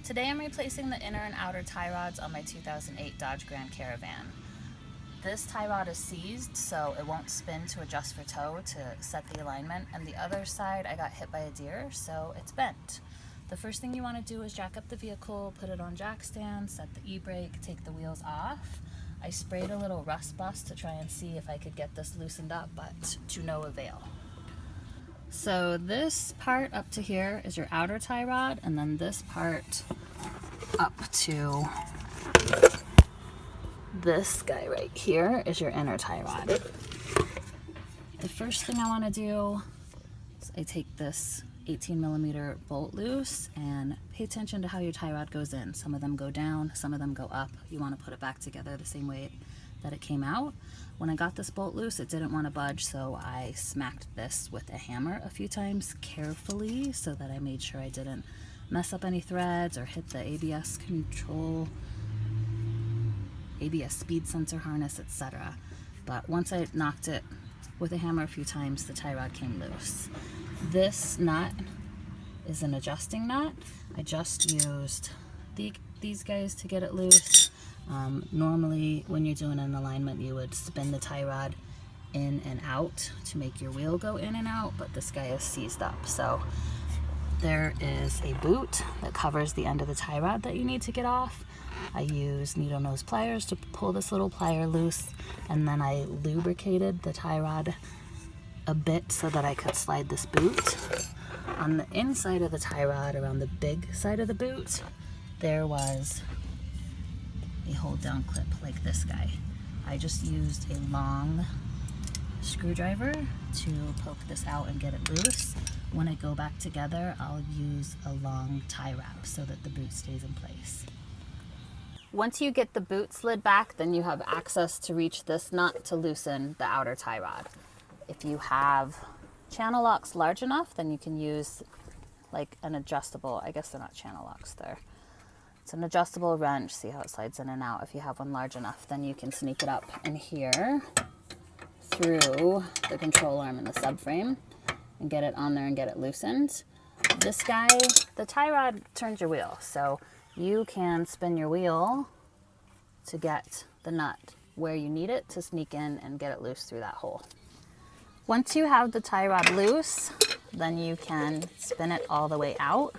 Today I'm replacing the inner and outer tie rods on my 2008 Dodge Grand Caravan. This tie rod is seized, so it won't spin to adjust for tow to set the alignment, and the other side I got hit by a deer, so it's bent. The first thing you want to do is jack up the vehicle, put it on jack stand, set the e-brake, take the wheels off. I sprayed a little rust bust to try and see if I could get this loosened up, but to no avail. So this part up to here is your outer tie rod, and then this part up to this guy right here is your inner tie rod. The first thing I want to do is I take this 18mm bolt loose and pay attention to how your tie rod goes in. Some of them go down, some of them go up. You want to put it back together the same way that it came out. When I got this bolt loose, it didn't want to budge, so I smacked this with a hammer a few times carefully so that I made sure I didn't mess up any threads or hit the ABS speed sensor harness, etc. But once I knocked it with a hammer a few times, the tie rod came loose. This nut is an adjusting nut. I just used these guys to get it loose. Normally when you're doing an alignment, you would spin the tie rod in and out to make your wheel go in and out, but this guy is seized up. So there is a boot that covers the end of the tie rod that you need to get off. I use needle nose pliers to pull this little plier loose, and then I lubricated the tie rod a bit so that I could slide this boot. On the inside of the tie rod, around the big side of the boot, there was a hold down clip like this guy. I just used a long screwdriver to poke this out and get it loose. When I go back together, I'll use a long tie wrap so that the boot stays in place. Once you get the boot slid back, then you have access to reach this nut to loosen the outer tie rod. If you have channel locks large enough, then you can use like an adjustable, I guess they're not channel locks there. It's an adjustable wrench. See how it slides in and out? If you have one large enough, then you can sneak it up in here through the control arm and the subframe and get it on there and get it loosened. This guy, the tie rod turns your wheel, so you can spin your wheel to get the nut where you need it to sneak in and get it loose through that hole. Once you have the tie rod loose, then you can spin it all the way out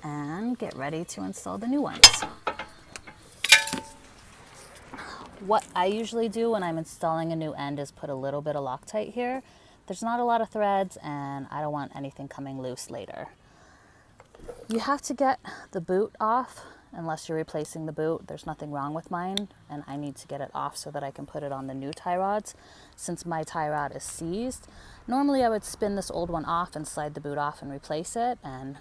and get ready to install the new ones. What I usually do when I'm installing a new end is put a little bit of Loctite here. There's not a lot of threads and I don't want anything coming loose later. You have to get the boot off unless you're replacing the boot. There's nothing wrong with mine, and I need to get it off so that I can put it on the new tie rods since my tie rod is seized. Normally I would spin this old one off and slide the boot off and replace it, and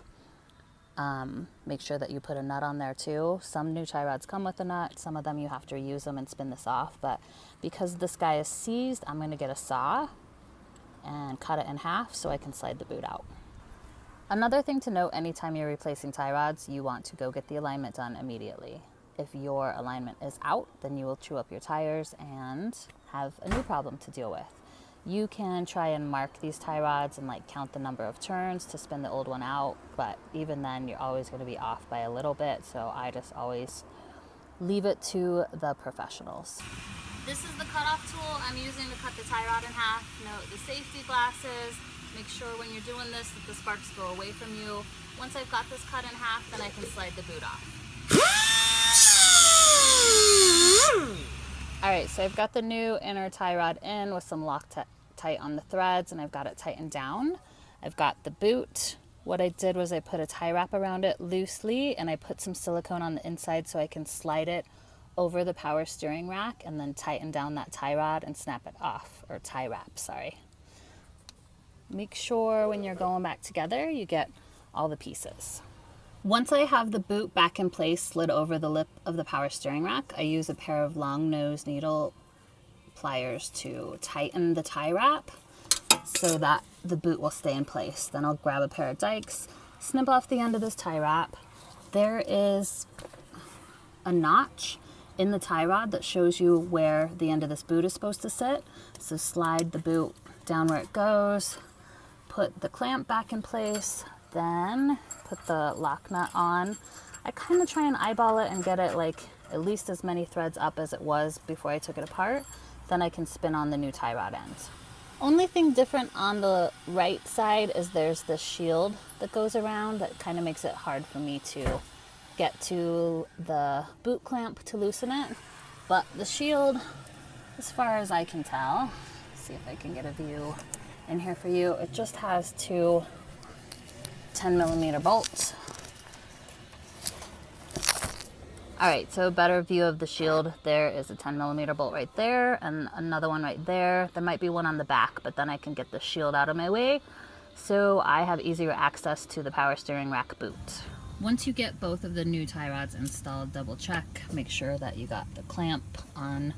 make sure that you put a nut on there too. Some new tie rods come with a nut, some of them you have to reuse them and spin this off, but because this guy is seized, I'm going to get a saw and cut it in half so I can slide the boot out. Another thing to note, anytime you're replacing tie rods, you want to go get the alignment done immediately. If your alignment is out, then you will chew up your tires and have a new problem to deal with. You can try and mark these tie rods and like count the number of turns to spin the old one out, but even then you're always going to be off by a little bit, so I just always leave it to the professionals. This is the cutoff tool I'm using to cut the tie rod in half. Note the safety glasses. Make sure when you're doing this that the sparks go away from you. Once I've got this cut in half, then I can slide the boot off. Alright, so I've got the new inner tie rod in with some Loctite on the threads, and I've got it tightened down. I've got the boot. What I did was I put a tie wrap around it loosely, and I put some silicone on the inside so I can slide it over the power steering rack and then tighten down that tie rod and snap it off, or tie wrap, sorry. Make sure when you're going back together, you get all the pieces. Once I have the boot back in place, slid over the lip of the power steering rack, I use a pair of long nose needle pliers to tighten the tie wrap so that the boot will stay in place. Then I'll grab a pair of dikes, snip off the end of this tie wrap. There is a notch in the tie rod that shows you where the end of this boot is supposed to sit. So slide the boot down where it goes, put the clamp back in place, Then put the lock nut on. I kind of try and eyeball it and get it like at least as many threads up as it was before I took it apart. Then I can spin on the new tie rod end. Only thing different on the right side is there's this shield that goes around that kind of makes it hard for me to get to the boot clamp to loosen it. But the shield, as far as I can tell, see if I can get a view in here for you, it just has two 10mm bolts. All right, so a better view of the shield, there is a 10mm bolt right there and another one right there. There might be one on the back, but then I can get the shield out of my way so I have easier access to the power steering rack boot. Once you get both of the new tie rods installed, double check, make sure that you got the clamp on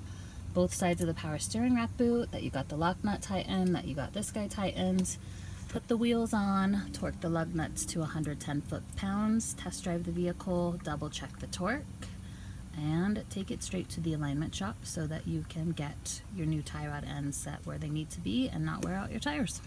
both sides of the power steering rack boot, that you got the lock nut tightened, that you got this guy tightened. Put the wheels on, torque the lug nuts to 110 foot-pounds, test drive the vehicle, double check the torque, and take it straight to the alignment shop so that you can get your new tie rod ends set where they need to be and not wear out your tires.